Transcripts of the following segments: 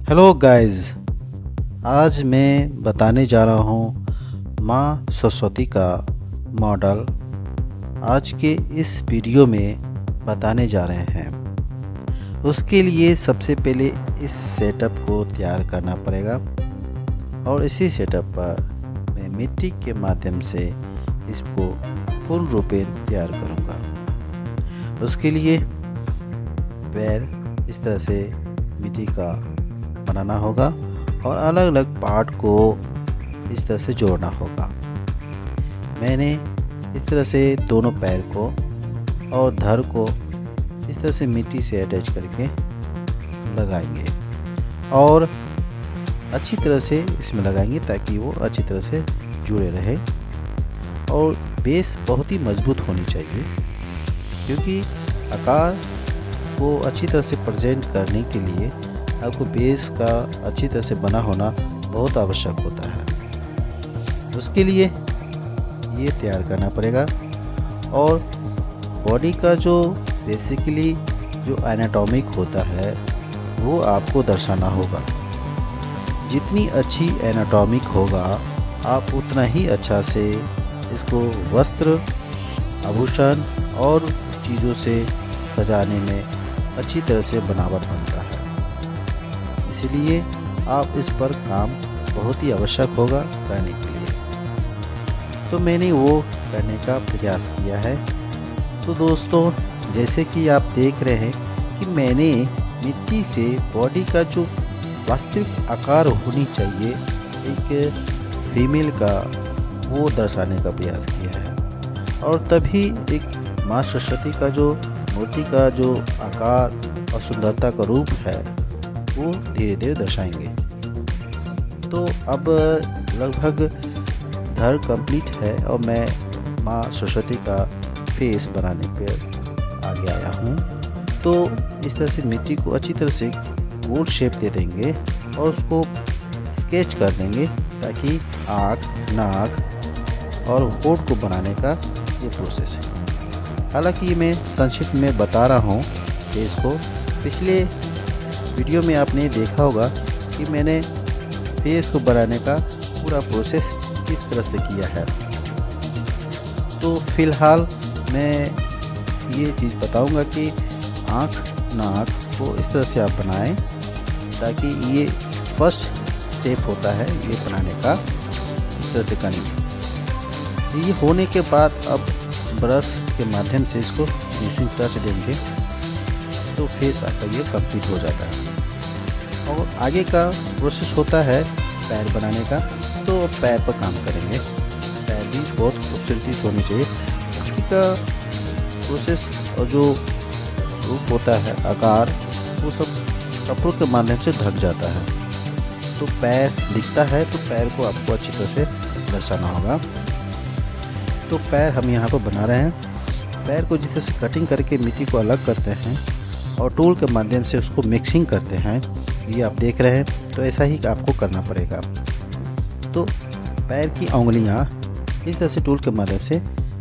Hello guys, आज मैं बताने जा रहा हूँ माँ सरस्वती का मॉडल। आज के इस वीडियो में बताने जा रहे हैं। उसके लिए सबसे पहले इस सेटअप को तैयार करना पड़ेगा और इसी सेटअप पर मैं मिट्टी के माध्यम से इसको पूर्ण रूपेण तैयार करूँगा। उसके लिए पैर इस तरह से मिट्टी का बनाना होगा और अलग अलग पार्ट को इस तरह से जोड़ना होगा। मैंने इस तरह से दोनों पैर को और धड़ को इस तरह से मिट्टी से अटैच करके लगाएंगे और अच्छी तरह से इसमें लगाएंगे ताकि वो अच्छी तरह से जुड़े रहे। और बेस बहुत ही मजबूत होनी चाहिए क्योंकि आकार को अच्छी तरह से प्रेजेंट करने के लिए आपको बेस का अच्छी तरह से बना होना बहुत आवश्यक होता है। उसके लिए ये तैयार करना पड़ेगा और बॉडी का जो बेसिकली जो एनाटॉमिक होता है वो आपको दर्शाना होगा। जितनी अच्छी एनाटॉमिक होगा आप उतना ही अच्छा से इसको वस्त्र, आभूषण और चीज़ों से सजाने में अच्छी तरह से बनावट बनता है। इसलिए आप इस पर काम बहुत ही आवश्यक होगा करने के लिए। तो मैंने वो करने का प्रयास किया है। तो दोस्तों, जैसे कि आप देख रहे हैं कि मैंने मिट्टी से बॉडी का जो वास्तविक आकार होनी चाहिए एक फीमेल का वो दर्शाने का प्रयास किया है। और तभी एक माँ सरस्वती का जो मूर्ति का जो आकार और सुंदरता का रूप है वो धीरे धीरे दर्शाएंगे। तो अब लगभग धड़ कंप्लीट है और मैं माँ सरस्वती का फेस बनाने पर आगे आया हूँ। तो इस तरह से मिट्टी को अच्छी तरह से गोल शेप दे देंगे और उसको स्केच कर देंगे ताकि आँख, नाक और होंठ को बनाने का ये प्रोसेस है। हालांकि मैं संक्षिप्त में बता रहा हूँ कि इसको पिछले वीडियो में आपने देखा होगा कि मैंने फेस को बनाने का पूरा प्रोसेस किस तरह से किया है। तो फिलहाल मैं ये चीज़ बताऊंगा कि आँख, नाक को इस तरह से आप बनाएं ताकि ये फर्स्ट स्टेप होता है ये बनाने का। इस तरह से करेंगे। ये होने के बाद अब ब्रश के माध्यम से इसको फिनिशिंग टच देंगे तो फेस आपका ये कंप्लीट हो जाता है। और आगे का प्रोसेस होता है पैर बनाने का। तो पैर पर काम करेंगे। पैर भी बहुत खूबसूरती से होनी चाहिए। इसका प्रोसेस और जो रूप होता है आकार वो सब कपड़ों के माध्यम से ढक जाता है। तो पैर दिखता है तो पैर को आपको अच्छी तरह से दर्शाना होगा। तो पैर हम यहाँ पर बना रहे हैं। पैर को जिस तरह से कटिंग करके मिट्टी को अलग करते हैं और टूल के माध्यम से उसको मिक्सिंग करते हैं, ये आप देख रहे हैं। तो ऐसा ही आपको करना पड़ेगा। तो पैर की उंगलियां इस तरह से टूल के माध्यम से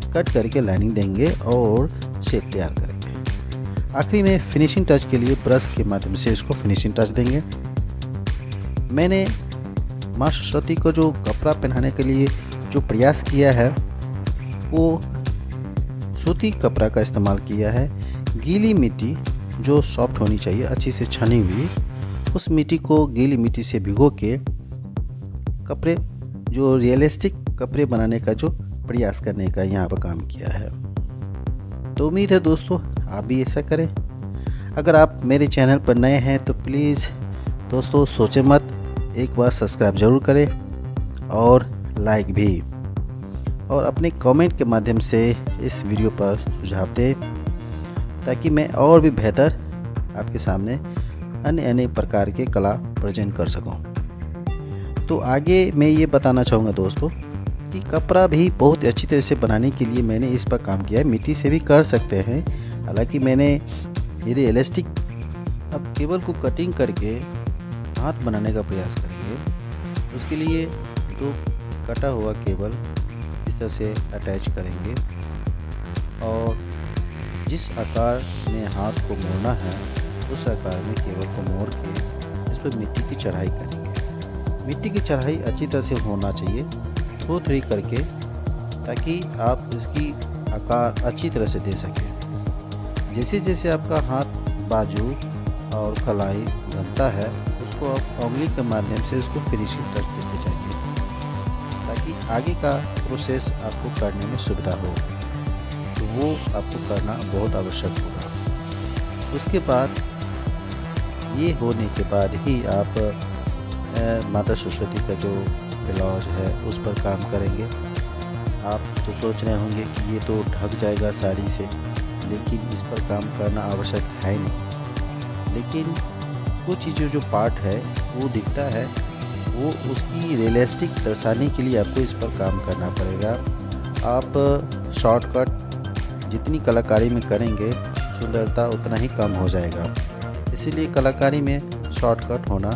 कट करके लाइनिंग देंगे और शेप तैयार करेंगे। आखिरी में फिनिशिंग टच के लिए ब्रश के माध्यम से इसको फिनिशिंग टच देंगे। मैंने माँ सरस्वती को जो कपड़ा पहनाने के लिए जो प्रयास किया है वो सूती कपड़ा का इस्तेमाल किया है। गीली मिट्टी जो सॉफ्ट होनी चाहिए, अच्छी से छनी हुई, उस मिट्टी को गीली मिट्टी से भिगो के कपड़े जो रियलिस्टिक कपड़े बनाने का जो प्रयास करने का यहाँ पर काम किया है। तो उम्मीद है दोस्तों आप भी ऐसा करें। अगर आप मेरे चैनल पर नए हैं तो प्लीज़ दोस्तों सोचें मत, एक बार सब्सक्राइब ज़रूर करें और लाइक भी, और अपने कमेंट के माध्यम से इस वीडियो पर सुझाव दें ताकि मैं और भी बेहतर आपके सामने अन्य अन्य प्रकार के कला प्रेजेंट कर सकूं। तो आगे मैं ये बताना चाहूँगा दोस्तों कि कपड़ा भी बहुत अच्छी तरह से बनाने के लिए मैंने इस पर काम किया है। मिट्टी से भी कर सकते हैं, हालांकि मैंने ये रियलिस्टिक अब केबल को कटिंग करके हाथ बनाने का प्रयास करेंगे। उसके लिए दो कटा हुआ केबल इस तरह से अटैच करेंगे और जिस आकार में हाथ को मोड़ना है उस आकार में केबल को मोड़ के इस पर मिट्टी की चढ़ाई करेंगे। मिट्टी की चढ़ाई अच्छी तरह से होना चाहिए, थोड़ी थोड़ी करके, ताकि आप इसकी आकार अच्छी तरह से दे सकें। जैसे जैसे आपका हाथ, बाजू और कलाई बनता है, उसको आप उंगली के माध्यम से उसको फिनिशिंग टच देते जाइए, ताकि आगे का प्रोसेस आपको करने में सुविधा हो। तो वो आपको करना बहुत आवश्यक होगा। उसके बाद ये होने के बाद ही आप माता सरस्वती का जो ब्लाउज है उस पर काम करेंगे। आप तो सोच रहे होंगे कि ये तो ढक जाएगा साड़ी से, लेकिन इस पर काम करना आवश्यक है नहीं। लेकिन कुछ चीज़ों जो पार्ट है वो दिखता है, वो उसकी रियलिस्टिक दर्शाने के लिए आपको इस पर काम करना पड़ेगा। आप शॉर्टकट जितनी कलाकारी में करेंगे, सुंदरता उतना ही कम हो जाएगा। इसीलिए कलाकारी में शॉर्टकट होना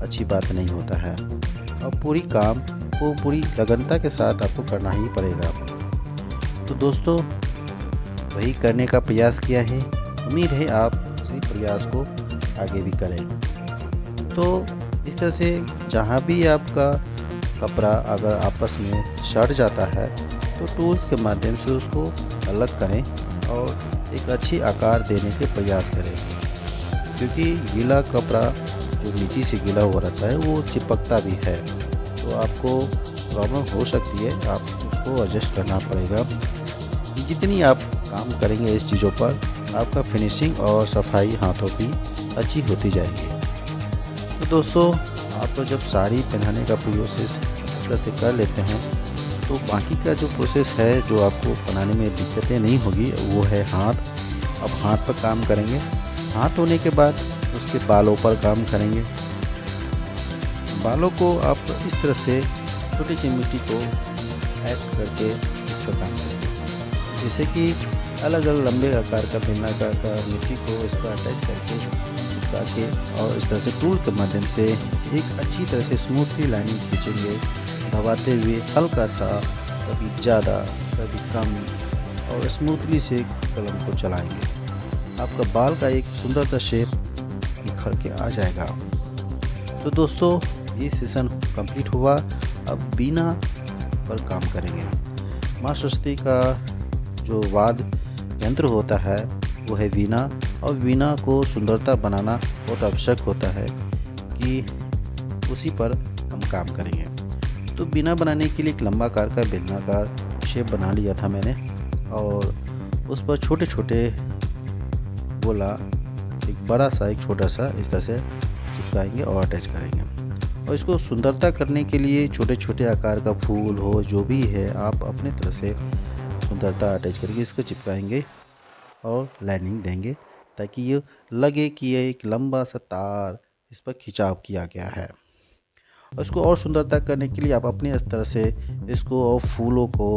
अच्छी बात नहीं होता है, और पूरी काम को पूरी लगनता के साथ आपको करना ही पड़ेगा। तो दोस्तों, वही करने का प्रयास किया है। उम्मीद है आप उसी प्रयास को आगे भी करें। तो इस तरह से जहाँ भी आपका कपड़ा अगर आपस में सट जाता है, तो टूल्स के माध्यम से उसको अलग करें और एक अच्छी आकार देने के प्रयास करें, क्योंकि गीला कपड़ा जो नीचे से गीला हुआ रहता है वो चिपकता भी है, तो आपको प्रॉब्लम हो सकती है। आप उसको एडजस्ट करना पड़ेगा। जितनी आप काम करेंगे इस चीज़ों पर, आपका फिनिशिंग और सफाई हाथों की अच्छी होती जाएगी। तो दोस्तों, आप जब साड़ी पहनाने का प्रोसेस इस तरह से कर लेते हैं, तो बाकी का जो प्रोसेस है जो आपको बनाने में दिक्कतें नहीं होगी, वो है हाथ। अब हाथ पर काम करेंगे। हाथ होने के बाद उसके बालों पर काम करेंगे। बालों को आप इस तरह से छोटी सी मिट्टी को ऐड करके इस पर काम करेंगे, जैसे कि अलग अलग लंबे आकार का भिन्न आकार का मिट्टी को इस पर अटैच करके चिपका के, और इस तरह से टूल के माध्यम से एक अच्छी तरह से स्मूथली लाइनिंग खींचेंगे, दबाते हुए हल्का सा, कभी ज़्यादा कभी कम, और स्मूथली से कलम को चलाएंगे। आपका बाल का एक सुंदर सा शेप निखर के आ जाएगा। तो दोस्तों, ये सेशन कंप्लीट हुआ। अब बीना पर काम करेंगे। माँ सरस्वती का जो वाद्य यंत्र होता है वो है वीणा, और वीणा को सुंदरता बनाना बहुत आवश्यक होता है कि उसी पर हम काम करेंगे। तो वीणा बनाने के लिए एक लंबा आकार का बेलनाकार शेप बना लिया था मैंने, और उस पर छोटे छोटे गोला, एक बड़ा सा एक छोटा सा, इस तरह से चिपकाएंगे और अटैच करेंगे। और इसको सुंदरता करने के लिए छोटे छोटे आकार का फूल हो, जो भी है, आप अपने तरह से सुंदरता अटैच करके इसको चिपकाएंगे और लाइनिंग देंगे, ताकि ये लगे कि ये एक लंबा सा तार इस पर खिंचाव किया गया है। और इसको और सुंदरता करने के लिए आप अपने इस तरह से इसको और फूलों को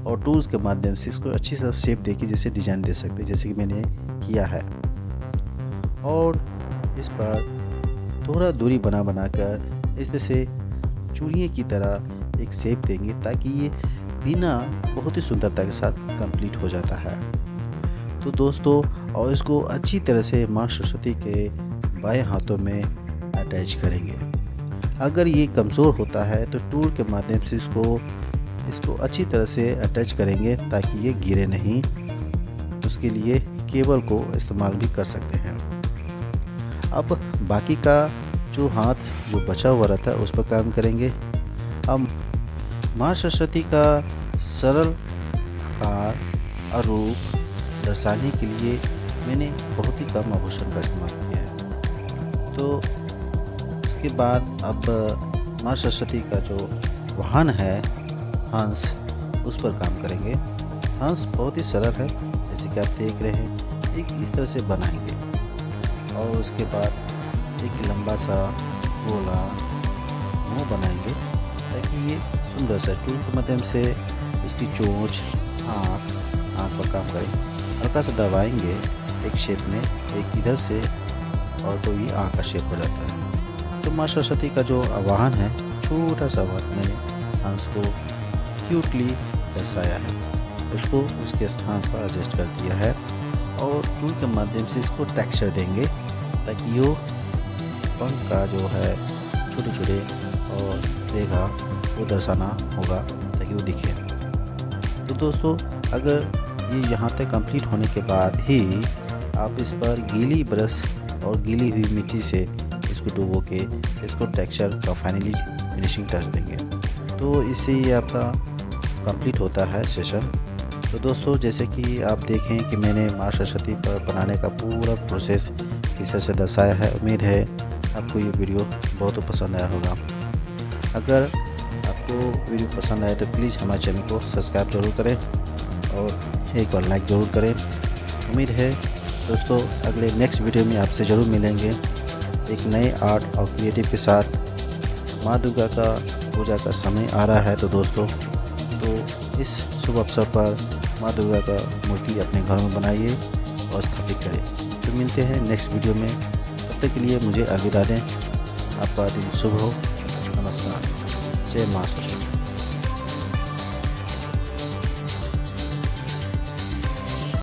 और टूल्स के माध्यम से इसको अच्छी सा शेप देके जैसे डिजाइन दे सकते हैं, जैसे कि मैंने किया है। और इस पर थोड़ा दूरी बना कर इस तरह से चूड़िए की तरह एक शेप देंगे, ताकि ये बिना बहुत ही सुंदरता के साथ कंप्लीट हो जाता है। तो दोस्तों, और इसको अच्छी तरह से माँ सरस्वती के बाएं हाथों में अटैच करेंगे। अगर ये कमज़ोर होता है तो टूल के माध्यम से इसको अच्छी तरह से अटैच करेंगे, ताकि ये गिरे नहीं। उसके लिए केबल को इस्तेमाल भी कर सकते हैं। अब बाकी का जो हाथ जो बचा हुआ रहता है उस पर काम करेंगे। अब माँ सरस्वती का सरल आकार और रूप दर्शाने के लिए मैंने बहुत ही कम आभूषण का इस्तेमाल किया है। तो उसके बाद अब माँ सरस्वती का जो वाहन है हंस, उस पर काम करेंगे। हंस बहुत ही सरल है, जैसे कि आप देख रहे हैं, एक इस तरह से बनाएंगे, और उसके बाद एक लंबा सा गोला मुँह बनाएंगे, ताकि ये सुंदर सा टूल के माध्यम से इसकी चोंच, आँख पर काम करें। हल्का सा दबाएंगे एक शेप में, एक इधर से, और तो ये आँख का शेप हो जाता है। तो माँ सरस्वती का जो वाहन है, छोटा सा वाहन, मैंने हंस को क्यूटली दर्शाया है, उसको उसके स्थान पर एडजस्ट कर दिया है, और टूल के माध्यम से इसको टेक्सचर देंगे, ताकि वो पंख का जो है छोटे छोटे और रेखा वो दर्शाना होगा ताकि वो दिखे। तो दोस्तों अगर ये यहाँ तक कंप्लीट होने के बाद ही आप इस पर गीली ब्रश और गीली हुई मिट्टी से इसको डुबो के इसको टेक्सचर का फाइनली फिनिशिंग टच देंगे, तो इससे ये आपका कंप्लीट होता है सेशन। तो दोस्तों जैसे कि आप देखें कि मैंने माँ सरस्वती पर बनाने का पूरा प्रोसेस किस तरह से दर्शाया है। उम्मीद है आपको ये वीडियो बहुत पसंद आया होगा। अगर आपको वीडियो पसंद आए तो प्लीज़ हमारे चैनल को सब्सक्राइब जरूर करें और एक बार लाइक ज़रूर करें। उम्मीद है दोस्तों अगले नेक्स्ट वीडियो में आपसे ज़रूर मिलेंगे एक नए आर्ट और क्रिएटिव के साथ। माँ दुर्गा का पूजा का समय आ रहा है तो दोस्तों तो इस शुभ अवसर पर माँ दुर्गा का मूर्ति अपने घरों में बनाइए और स्थापित करें। तो मिलते हैं नेक्स्ट वीडियो में, तब तक के लिए मुझे अलविदा दें। आपका दिन शुभ हो। नमस्कार। जय माँ सरस्वती।